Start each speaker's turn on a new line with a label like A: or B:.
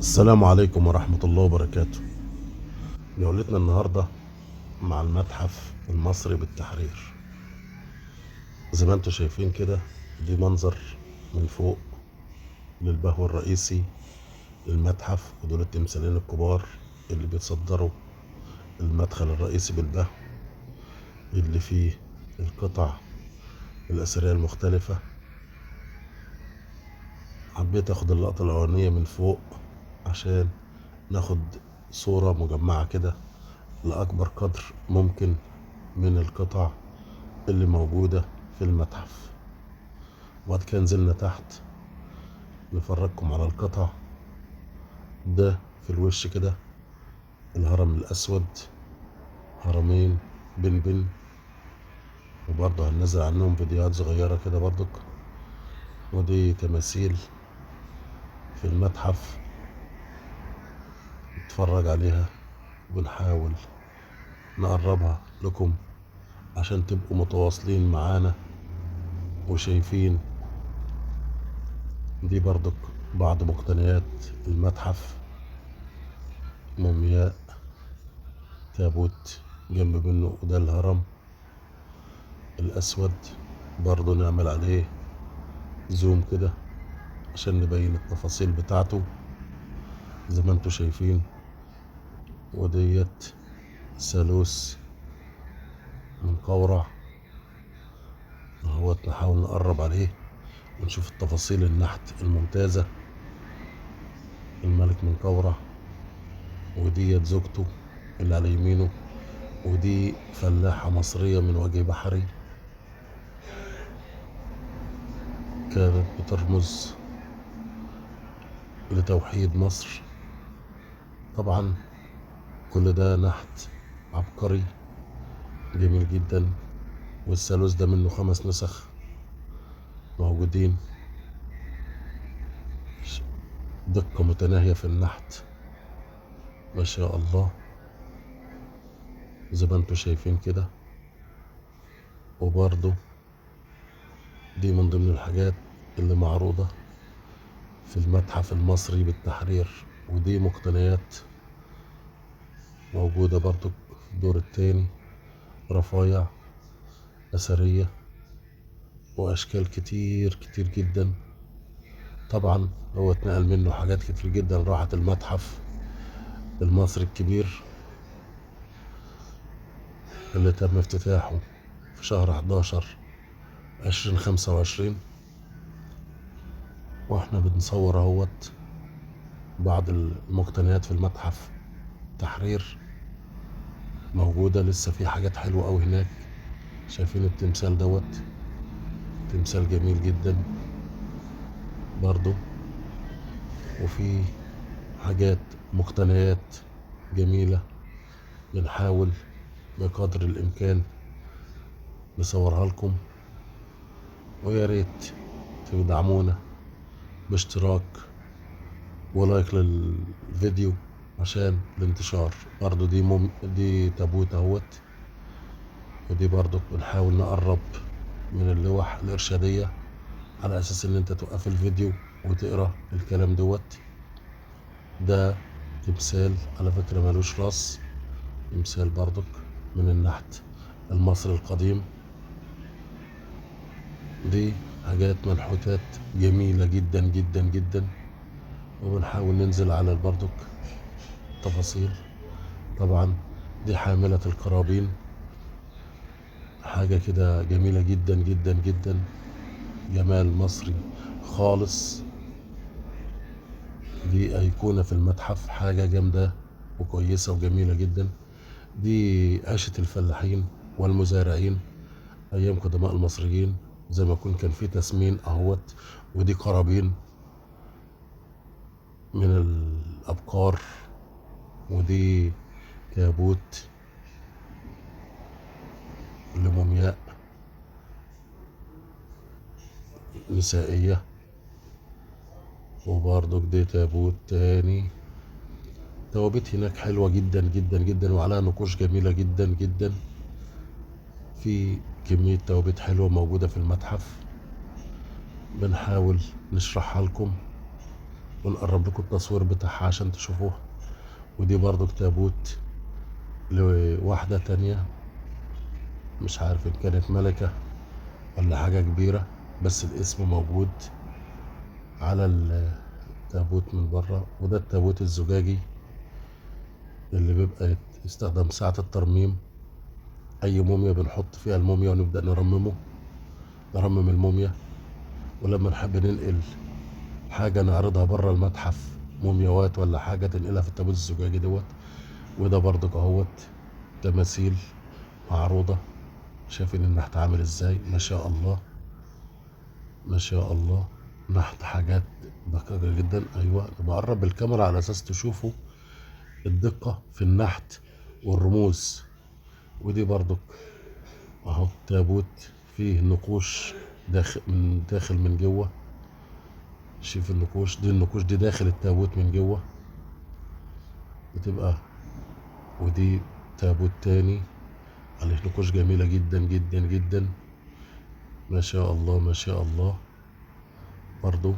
A: السلام عليكم ورحمة الله وبركاته. جولتنا النهاردة مع المتحف المصري بالتحرير. زي ما انتم شايفين كده، دي منظر من فوق للبهو الرئيسي للمتحف، ودول التمثالين الكبار اللي بيتصدروا المدخل الرئيسي بالبهو، اللي فيه القطع الأثرية المختلفة. حبيت اخد اللقطة الأولانية من فوق عشان ناخد صورة مجمعة كده لأكبر قدر ممكن من القطع اللي موجودة في المتحف. وبعد كده نزلنا تحت نفرجكم على القطع. ده في الوش كده الهرم الأسود، هرمين بن بن، وبرضه هننزل عنهم فيديوهات صغيرة كده برضك. ودي تماثيل في المتحف نتفرج عليها ونحاول نقربها لكم عشان تبقوا متواصلين معانا وشايفين. دي برضك بعض مقتنيات المتحف: مومياء، تابوت جنب منه، وده الهرم الأسود. برضه نعمل عليه زوم كده عشان نبين التفاصيل بتاعته زي ما انتوا شايفين. وديت ثالوث من قورع اهوت، نحاول نقرب عليه ونشوف التفاصيل النحت الممتازة. الملك من قورع، وديت زوجته اللي على يمينه، ودي فلاحة مصرية من وجه بحري كانت بترمز لتوحيد مصر. طبعا كل ده نحت عبقري جميل جدا، والثالوث ده منه 5 نسخ موجودين. دقة متناهية في النحت ما شاء الله زي ما انتوا شايفين كده. وبرضو دي من ضمن الحاجات اللي معروضة في المتحف المصري بالتحرير، ودي مقتنيات موجودة برضو في الدور التاني، رفايع أثرية وأشكال كتير كتير جدا. طبعا هو اتنقل منه حاجات كتير جدا راحت المتحف المصري الكبير اللي تم افتتاحه في شهر 11 2025. واحنا بنصور اهوت بعض المقتنيات في المتحف تحرير موجودة لسه، في حاجات حلوة اوي هناك. شايفين التمثال دوت، تمثال جميل جدا برضو. وفي حاجات مقتنيات جميلة بنحاول بقدر الامكان نصورها لكم، ويا ريت تدعمونا باشتراك ولايك للفيديو عشان الانتشار. برضو دي تابوت اهوت، ودي برضو بنحاول نقرب من اللوح الإرشادية على أساس إن أنت توقف الفيديو وتقرأ الكلام دوت. ده تمثال على فكرة ملوش راس، تمثال برضك من النحت المصري القديم. دي حاجات منحوتات جميلة جدا جدا جدا، وبنحاول ننزل على برضك تفاصيل. طبعا دي حاملة القرابين، حاجة كده جميلة جدا جدا جدا، جمال مصري خالص. دي أيقونة في المتحف، حاجة جامدة وكويسة وجميلة جدا. دي عيشة الفلاحين والمزارعين أيام قدماء المصريين، زي ما يكون كان في تسمين أهوت. ودي قرابين من الأبقار، ودي تابوت لمومياء نسائية. وبرضك دي تابوت تاني. توابيت هناك حلوة جدا جدا جدا، وعليها نقوش جميلة جدا جدا. في كمية توابيت حلوة موجودة في المتحف بنحاول نشرحها لكم ونقرب لكم التصوير بتاعها عشان تشوفوها. ودي برضو تابوت لواحدة تانية، مش عارف ان كانت ملكة ولا حاجة كبيرة، بس الاسم موجود على التابوت من بره. وده التابوت الزجاجي اللي بيبقى يستخدم ساعة الترميم. أي موميا بنحط فيها الموميا ونبدأ نرمم الموميا. ولما نحب ننقل حاجة نعرضها بره المتحف، مومياوات ولا حاجة، تنقلها في التابوت الزجاجي دوت. وده برضك اهوت تماثيل معروضة. شايفين النحت عامل ازاي؟ ما شاء الله ما شاء الله. نحت حاجات دقيقة جدا. ايوه، بقرب بالكاميرا على اساس تشوفوا الدقة في النحت والرموز. ودي برضك اهو تابوت فيه نقوش داخل من جوه. شوف النقوش دي، النقوش دي داخل التابوت من جوه بتبقى. ودي تابوت تاني عليه نقوش جميلة جدا جدا جدا. ما شاء الله ما شاء الله. برضو